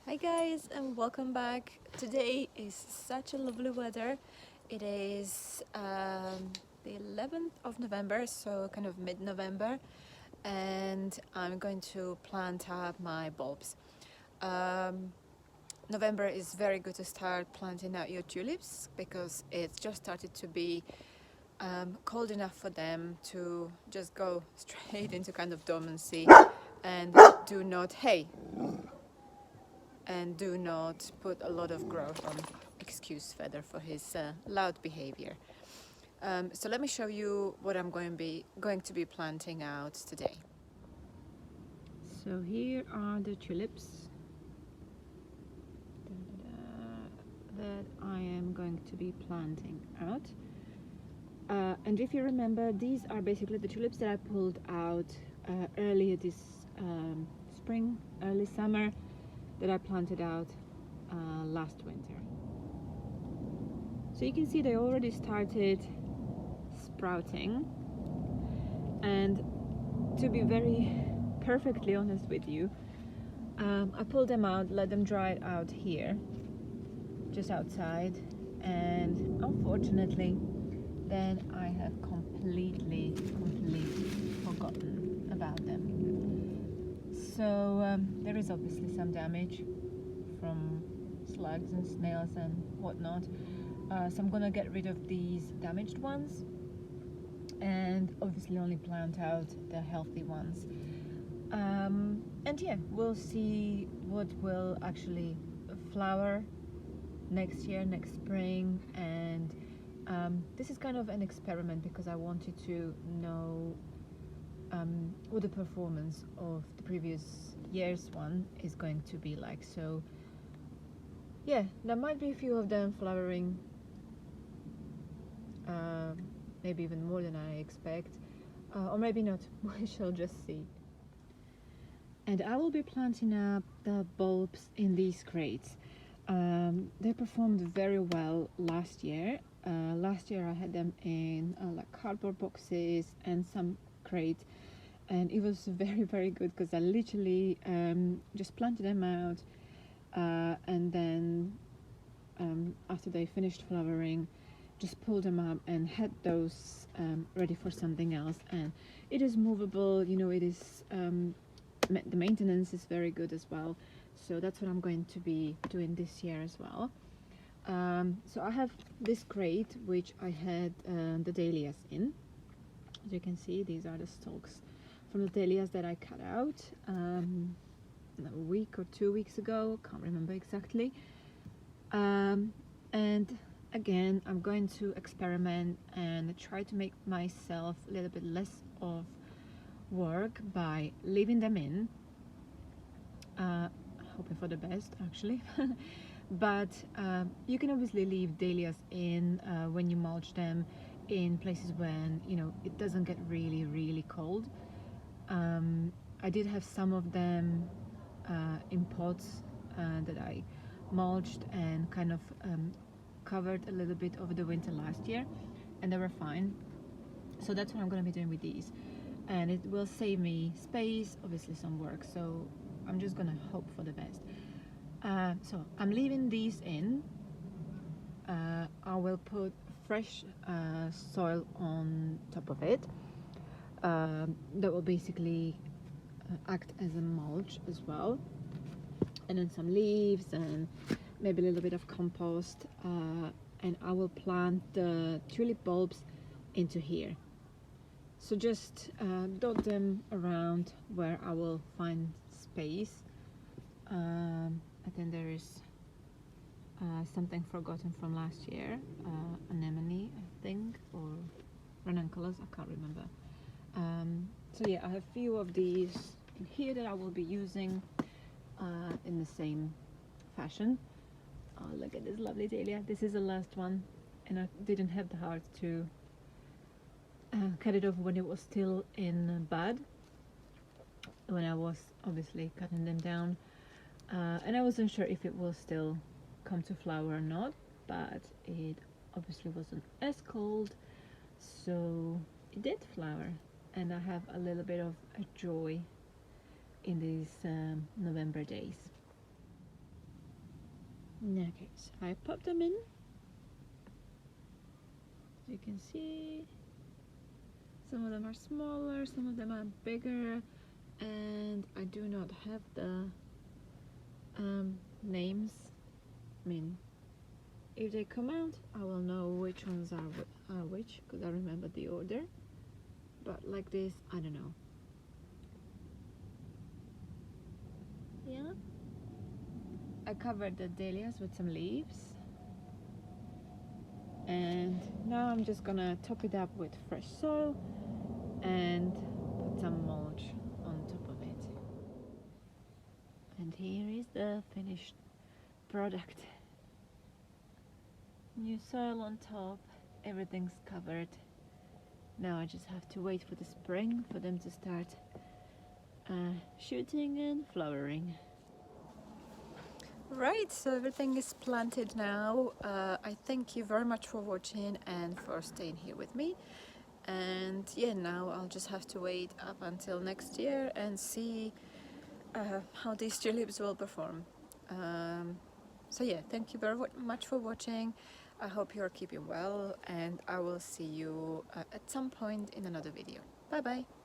Hi guys and welcome back. Today is such a lovely weather. It is the 11th of November, so kind of mid-November, and I'm going to plant up my bulbs. Um, November is very good to start planting out your tulips because it's just started to be cold enough for them to just go straight into kind of dormancy and do not, hey, and do not put a lot of growth on. Excuse Feather for his loud behavior. So let me show you what I'm going to be planting out today. So here are the tulips that I am going to be planting out. And if you remember, these are basically the tulips that I pulled out earlier this spring, early summer, that I planted out last winter. So you can see they already started sprouting, and to be very perfectly honest with you, I pulled them out, let them dry out here, just outside, and unfortunately then I have completely forgotten about them. So there is obviously some damage from slugs and snails and whatnot. So I'm gonna get rid of these damaged ones and obviously only plant out the healthy ones. And yeah, we'll see what will actually flower next year, next spring. And this is kind of an experiment because I wanted to know what the performance of the previous year's one is going to be like. So yeah, there might be a few of them flowering, maybe even more than I expect, or maybe not. We shall just see. And I will be planting up the bulbs in these crates. They performed very well last year. Last year I had them in like cardboard boxes and some crates, and it was very good because I literally just planted them out, and then after they finished flowering, just pulled them up and had those ready for something else. And it is movable, you know, it is the maintenance is very good as well, so that's what I'm going to be doing this year as well. So I have this crate which I had the dahlias in. As you can see, these are the stalks from the dahlias that I cut out a week or 2 weeks ago, can't remember exactly. And again, I'm going to experiment and try to make myself a little bit less of work by leaving them in, hoping for the best actually. But you can obviously leave dahlias in when you mulch them in places when, you know, it doesn't get really cold. I did have some of them in pots that I mulched and kind of covered a little bit over the winter last year, and they were fine. So that's what I'm going to be doing with these, and it will save me space, obviously some work, so I'm just going to hope for the best. So I'm leaving these in. I will put fresh soil on top of it. That will basically act as a mulch as well, and then some leaves and maybe a little bit of compost, and I will plant the tulip bulbs into here. So just dot them around where I will find space. I think there is something forgotten from last year, anemone I think, or ranunculus, I can't remember. So yeah, I have a few of these in here that I will be using in the same fashion. Oh, look at this lovely dahlia. This is the last one, and I didn't have the heart to cut it off when it was still in bud, when I was obviously cutting them down, and I wasn't sure if it will still come to flower or not, but it obviously wasn't as cold, so it did flower, and I have a little bit of a joy in these November days. Okay, so I pop them in. As you can see, some of them are smaller, some of them are bigger, and I do not have the names. I mean, if they come out, I will know which ones are which, because I remember the order. But like this, I don't know. Yeah. I covered the dahlias with some leaves. And now I'm just gonna top it up with fresh soil and put some mulch on top of it. And here is the finished product. New soil on top, everything's covered. Now I just have to wait for the spring for them to start shooting and flowering. Right, so everything is planted now. I thank you very much for watching and for staying here with me. And yeah, now I'll just have to wait up until next year and see how these tulips will perform. So yeah, thank you very much for watching. I hope you're keeping well, and I will see you at some point in another video. Bye bye.